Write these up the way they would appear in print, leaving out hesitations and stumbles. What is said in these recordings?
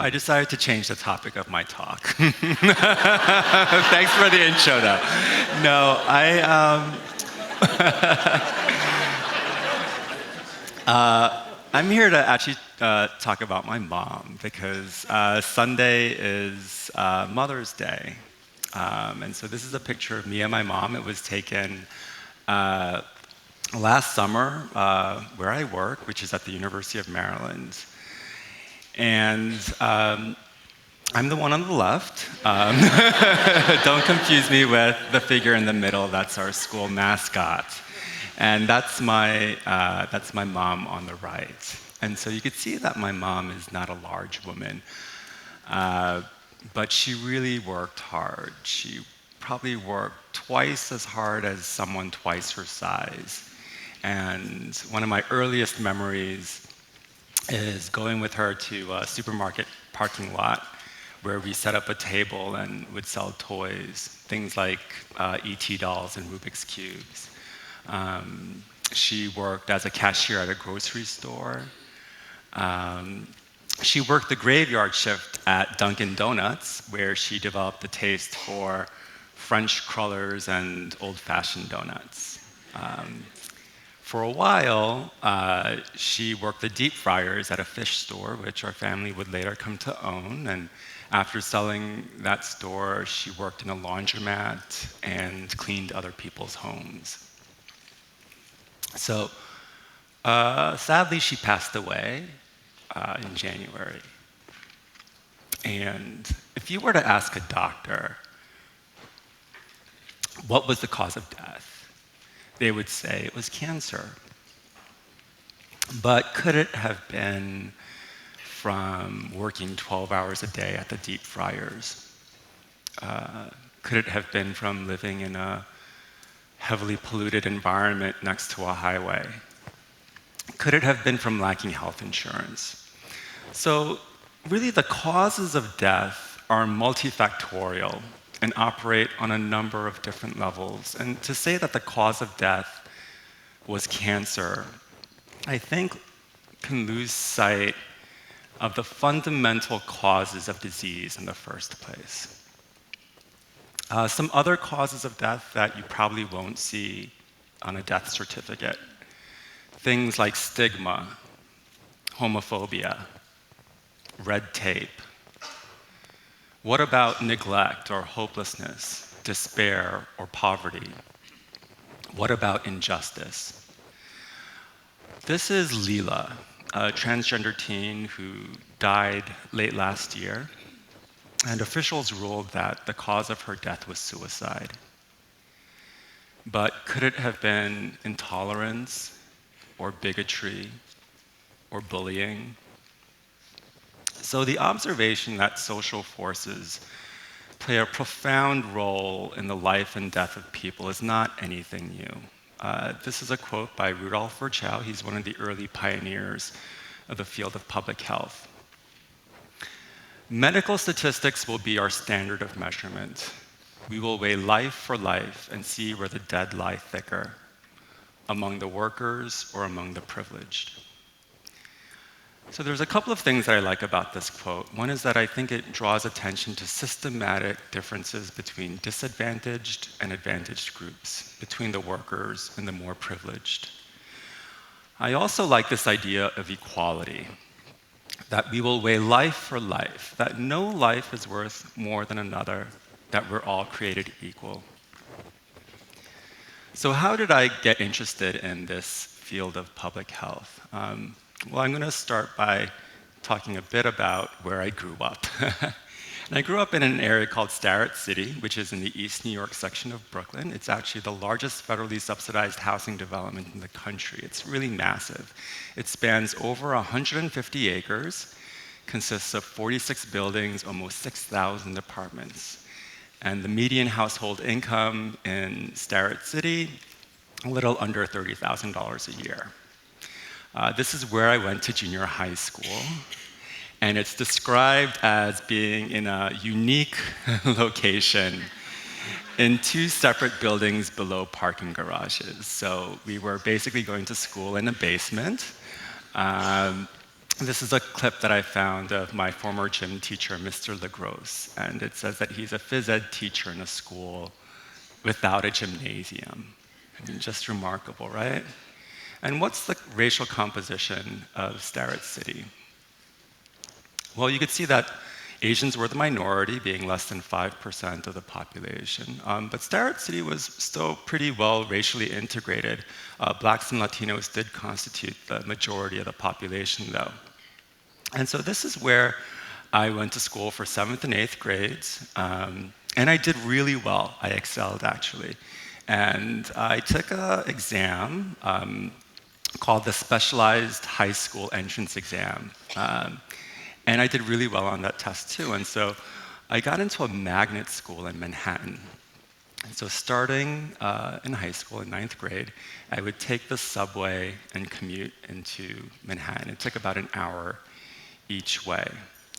I decided to change the topic of my talk. Thanks for the intro, though. No, I'm here to actually talk about my mom because Sunday is Mother's Day. And so this is a picture of me and my mom. It was taken last summer where I work, which is at the University of Maryland. And I'm the one on the left. Don't confuse me with the figure in the middle. That's our school mascot. And that's my mom on the right. And so you could see that my mom is not a large woman, but she really worked hard. She probably worked twice as hard as someone twice her size. And one of my earliest memories is going with her to a supermarket parking lot where we set up a table and would sell toys, things like E.T. dolls and Rubik's Cubes. She worked as a cashier at a grocery store. She worked the graveyard shift at Dunkin' Donuts, where she developed the taste for French crullers and old-fashioned donuts. For a while, she worked the deep fryers at a fish store, which our family would later come to own. And after selling that store, she worked in a laundromat and cleaned other people's homes. So sadly, she passed away in January. And if you were to ask a doctor, what was the cause of death? They would say it was cancer. But could it have been from working 12 hours a day at the deep fryers? Could it have been from living in a heavily polluted environment next to a highway? Could it have been from lacking health insurance? So really the causes of death are multifactorial and operate on a number of different levels. And to say that the cause of death was cancer, I think can lose sight of the fundamental causes of disease in the first place. Some other causes of death that you probably won't see on a death certificate. Things like stigma, homophobia, red tape. What about neglect or hopelessness, despair or poverty? What about injustice? This is Leela, a transgender teen who died late last year. And officials ruled that the cause of her death was suicide. But could it have been intolerance, or bigotry, or bullying? So the observation that social forces play a profound role in the life and death of people is not anything new. This is a quote by Rudolf Virchow. He's one of the early pioneers of the field of public health. Medical statistics will be our standard of measurement. We will weigh life for life and see where the dead lie thicker, among the workers or among the privileged. So there's a couple of things that I like about this quote. One is that I think it draws attention to systematic differences between disadvantaged and advantaged groups, between the workers and the more privileged. I also like this idea of equality, that we will weigh life for life, that no life is worth more than another, that we're all created equal. So how did I get interested in this field of public health? Well, I'm going to start by talking a bit about where I grew up. And I grew up in an area called Starrett City, which is in the East New York section of Brooklyn. It's actually the largest federally subsidized housing development in the country. It's really massive. It spans over 150 acres, consists of 46 buildings, almost 6,000 apartments. And the median household income in Starrett City, a little under $30,000 a year. This is where I went to junior high school. And it's described as being in a unique location in two separate buildings below parking garages. So we were basically going to school in a basement. This is a clip that I found of my former gym teacher, Mr. LaGrosse, and it says that he's a phys ed teacher in a school without a gymnasium. I mean, just remarkable, right? And what's the racial composition of Starrett City? Well, you could see that Asians were the minority, being less than 5% of the population. But Starrett City was still pretty well racially integrated. Blacks and Latinos did constitute the majority of the population, though. And so this is where I went to school for 7th and 8th grades. And I did really well. I excelled, actually. And I took an exam called the Specialized High School Entrance Exam. And I did really well on that test, too. And so I got into a magnet school in Manhattan. And so starting in high school, in 9th grade, I would take the subway and commute into Manhattan. It took about an hour each way.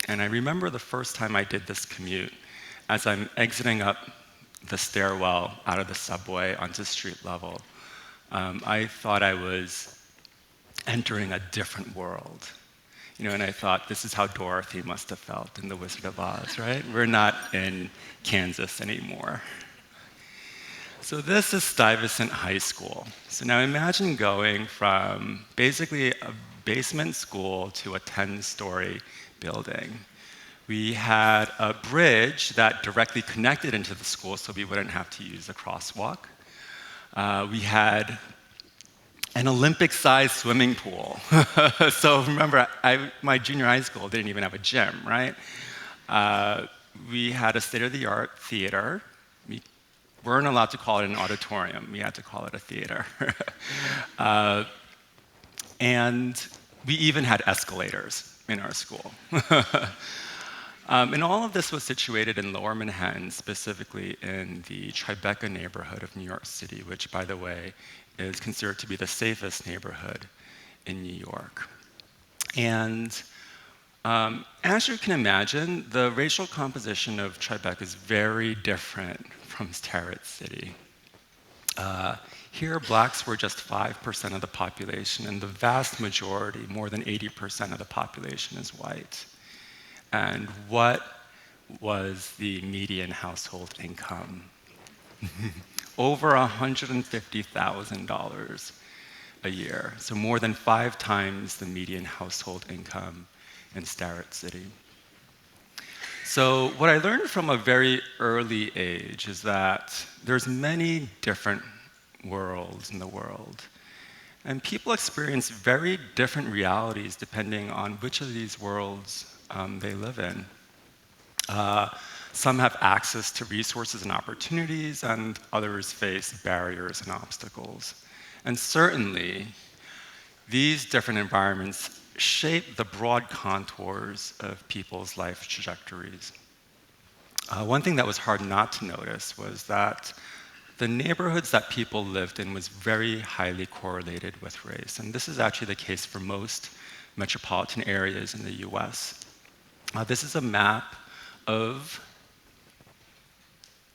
And I remember the first time I did this commute, as I'm exiting up the stairwell out of the subway onto street level, I thought I was entering a different world. And I thought, this is how Dorothy must have felt in The Wizard of Oz, right? We're not in Kansas anymore. So this is Stuyvesant High School. So now imagine going from basically a basement school to a 10-story building. We had a bridge that directly connected into the school so we wouldn't have to use a crosswalk. We had an Olympic-sized swimming pool. So remember, my junior high school didn't even have a gym, right? We had a state-of-the-art theater. We weren't allowed to call it an auditorium. We had to call it a theater. And we even had escalators in our school. And all of this was situated in Lower Manhattan, specifically in the Tribeca neighborhood of New York City, which, by the way, is considered to be the safest neighborhood in New York. And as you can imagine, the racial composition of Tribeca is very different from Starrett City. Here, blacks were just 5% of the population, and the vast majority, more than 80% of the population, is white. And what was the median household income? Over $150,000 a year, so more than 5 times the median household income in Starrett City. So what I learned from a very early age is that there's many different worlds in the world, and people experience very different realities depending on which of these worlds they live in. Some have access to resources and opportunities, and others face barriers and obstacles. And certainly, these different environments shape the broad contours of people's life trajectories. One thing that was hard not to notice was that the neighborhoods that people lived in was very highly correlated with race. And this is actually the case for most metropolitan areas in the US. This is a map of,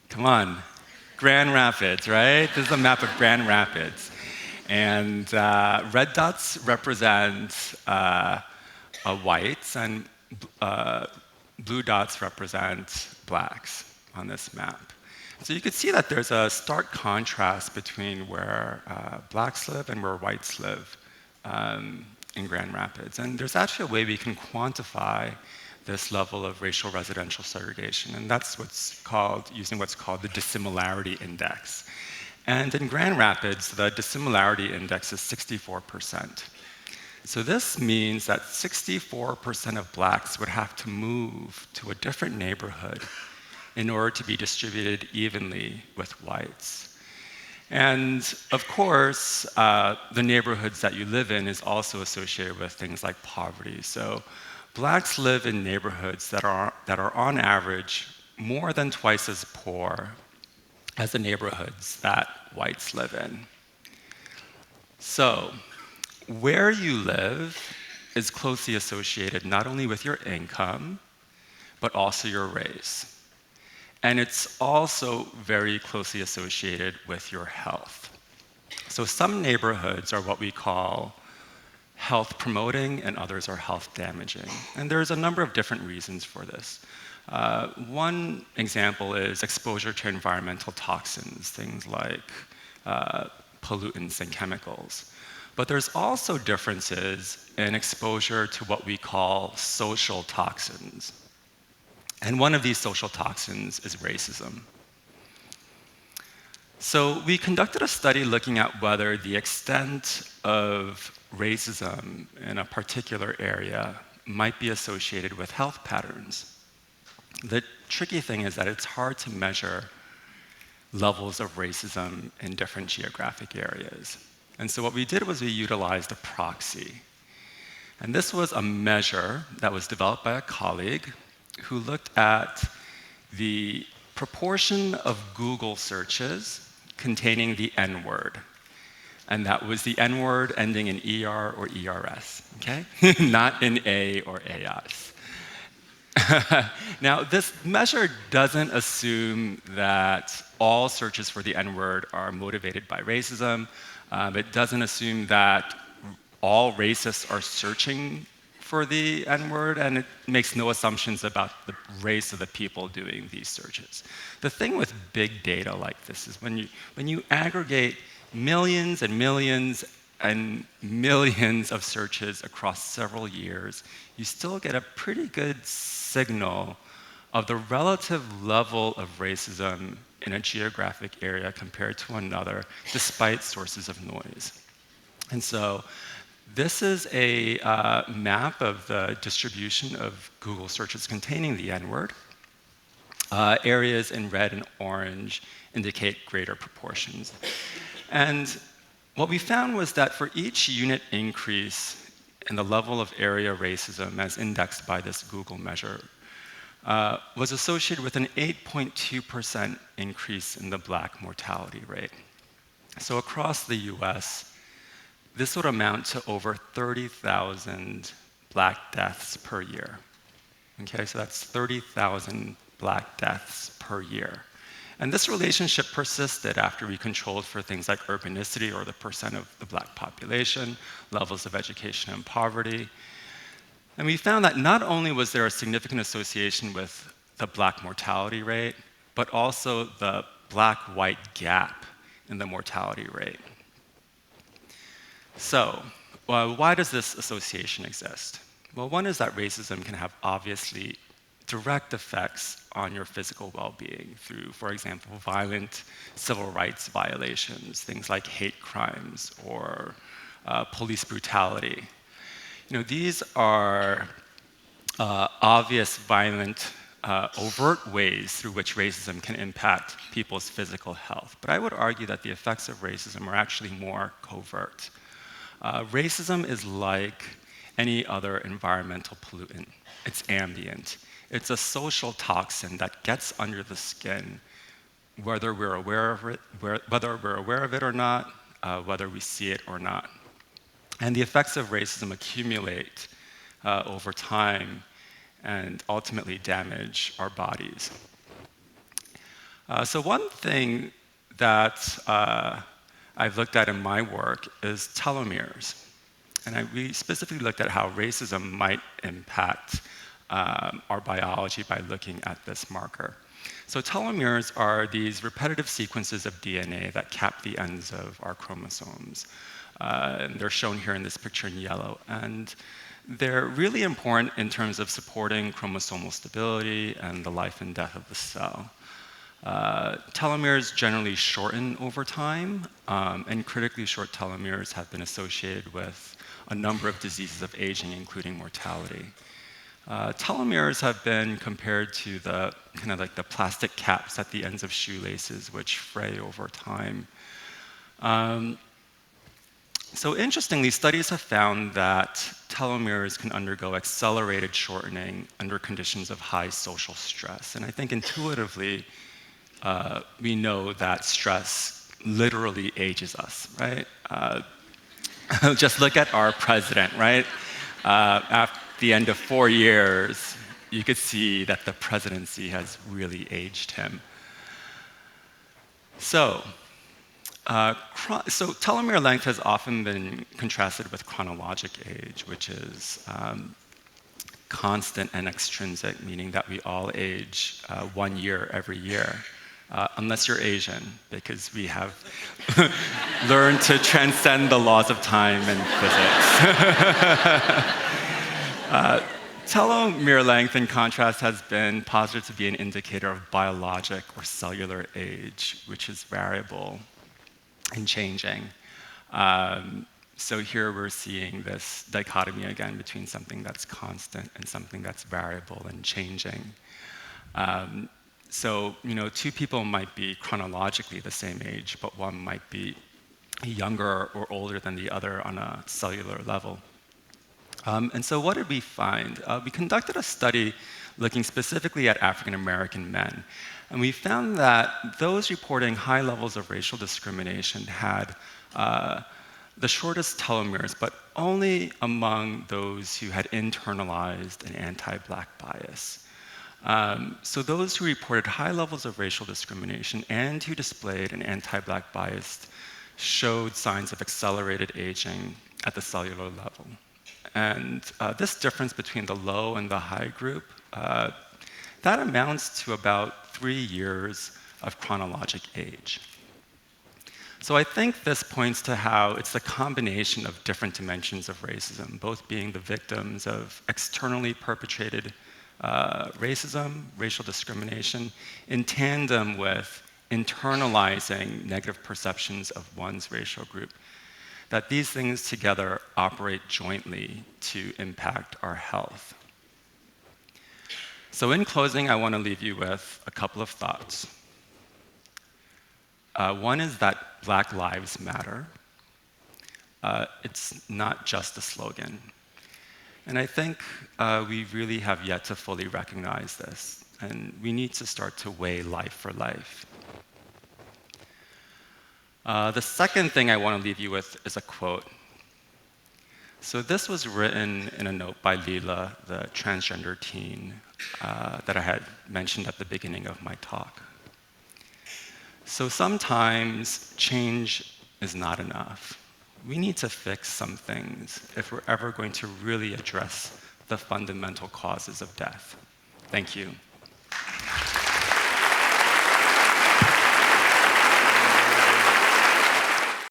come on, Grand Rapids, right? This is a map of Grand Rapids. And red dots represent whites, and blue dots represent blacks on this map. So you can see that there's a stark contrast between where blacks live and where whites live in Grand Rapids. And there's actually a way we can quantify this level of racial residential segregation, and that's using what's called the dissimilarity index. And in Grand Rapids, the dissimilarity index is 64%. So this means that 64% of blacks would have to move to a different neighborhood in order to be distributed evenly with whites. And of course, the neighborhoods that you live in is also associated with things like poverty. So blacks live in neighborhoods that are on average more than twice as poor as the neighborhoods that whites live in. So where you live is closely associated not only with your income, but also your race. And it's also very closely associated with your health. So some neighborhoods are what we call health promoting and others are health damaging. And there's a number of different reasons for this. One example is exposure to environmental toxins, things like pollutants and chemicals. But there's also differences in exposure to what we call social toxins. And one of these social toxins is racism. So we conducted a study looking at whether the extent of racism in a particular area might be associated with health patterns. The tricky thing is that it's hard to measure levels of racism in different geographic areas. And so what we did was we utilized a proxy. And this was a measure that was developed by a colleague who looked at the proportion of Google searches containing the N-word. And that was the N-word ending in ER or ERS, okay? Not in A or AS. Now, this measure doesn't assume that all searches for the N-word are motivated by racism. It doesn't assume that all racists are searching for the N-word, and it makes no assumptions about the race of the people doing these searches. The thing with big data like this is when you aggregate millions and millions and millions of searches across several years, you still get a pretty good signal of the relative level of racism in a geographic area compared to another, despite sources of noise. And so this is a map of the distribution of Google searches containing the N-word. Areas in red and orange indicate greater proportions. And what we found was that for each unit increase in the level of area racism as indexed by this Google measure was associated with an 8.2% increase in the Black mortality rate. So across the US, this would amount to over 30,000 Black deaths per year. Okay, so that's 30,000 Black deaths per year. And this relationship persisted after we controlled for things like urbanicity, or the percent of the Black population, levels of education and poverty. And we found that not only was there a significant association with the Black mortality rate, but also the Black-white gap in the mortality rate. So, why does this association exist? Well, one is that racism can have obviously direct effects on your physical well-being through, for example, violent civil rights violations, things like hate crimes or police brutality. You know, these are obvious, violent, overt ways through which racism can impact people's physical health. But I would argue that the effects of racism are actually more covert. Racism is like any other environmental pollutant. It's ambient. It's a social toxin that gets under the skin, whether we're aware of it, or not, whether we see it or not. And the effects of racism accumulate over time and ultimately damage our bodies. So one thing that I've looked at in my work is telomeres. And we specifically looked at how racism might impact our biology by looking at this marker. So telomeres are these repetitive sequences of DNA that cap the ends of our chromosomes. And they're shown here in this picture in yellow. And they're really important in terms of supporting chromosomal stability and the life and death of the cell. Telomeres generally shorten over time, and critically short telomeres have been associated with a number of diseases of aging, including mortality. Telomeres have been compared to the kind of like the plastic caps at the ends of shoelaces, which fray over time. So interestingly, studies have found that telomeres can undergo accelerated shortening under conditions of high social stress. And I think intuitively, we know that stress literally ages us, right? Just look at our president, right? At the end of 4 years, you could see that the presidency has really aged him. So, So telomere length has often been contrasted with chronologic age, which is constant and extrinsic, meaning that we all age 1 year every year, unless you're Asian, because we have learned to transcend the laws of time and physics. Telomere length, in contrast, has been posited to be an indicator of biologic or cellular age, which is variable and changing. So here we're seeing this dichotomy again between something that's constant and something that's variable and changing. So, two people might be chronologically the same age, but one might be younger or older than the other on a cellular level. And so what did we find? We conducted a study looking specifically at African American men. And we found that those reporting high levels of racial discrimination had the shortest telomeres, but only among those who had internalized an anti-Black bias. So those who reported high levels of racial discrimination and who displayed an anti-Black bias showed signs of accelerated aging at the cellular level. And this difference between the low and the high group, that amounts to about 3 years of chronologic age. So I think this points to how it's the combination of different dimensions of racism, both being the victims of externally perpetrated racism, racial discrimination, in tandem with internalizing negative perceptions of one's racial group, that these things together operate jointly to impact our health. So in closing, I want to leave you with a couple of thoughts. One is that Black Lives Matter. It's not just a slogan. And I think we really have yet to fully recognize this, and we need to start to weigh life for life. The second thing I want to leave you with is a quote. So this was written in a note by Leela, the transgender teen that I had mentioned at the beginning of my talk. So sometimes change is not enough. We need to fix some things if we're ever going to really address the fundamental causes of death. Thank you.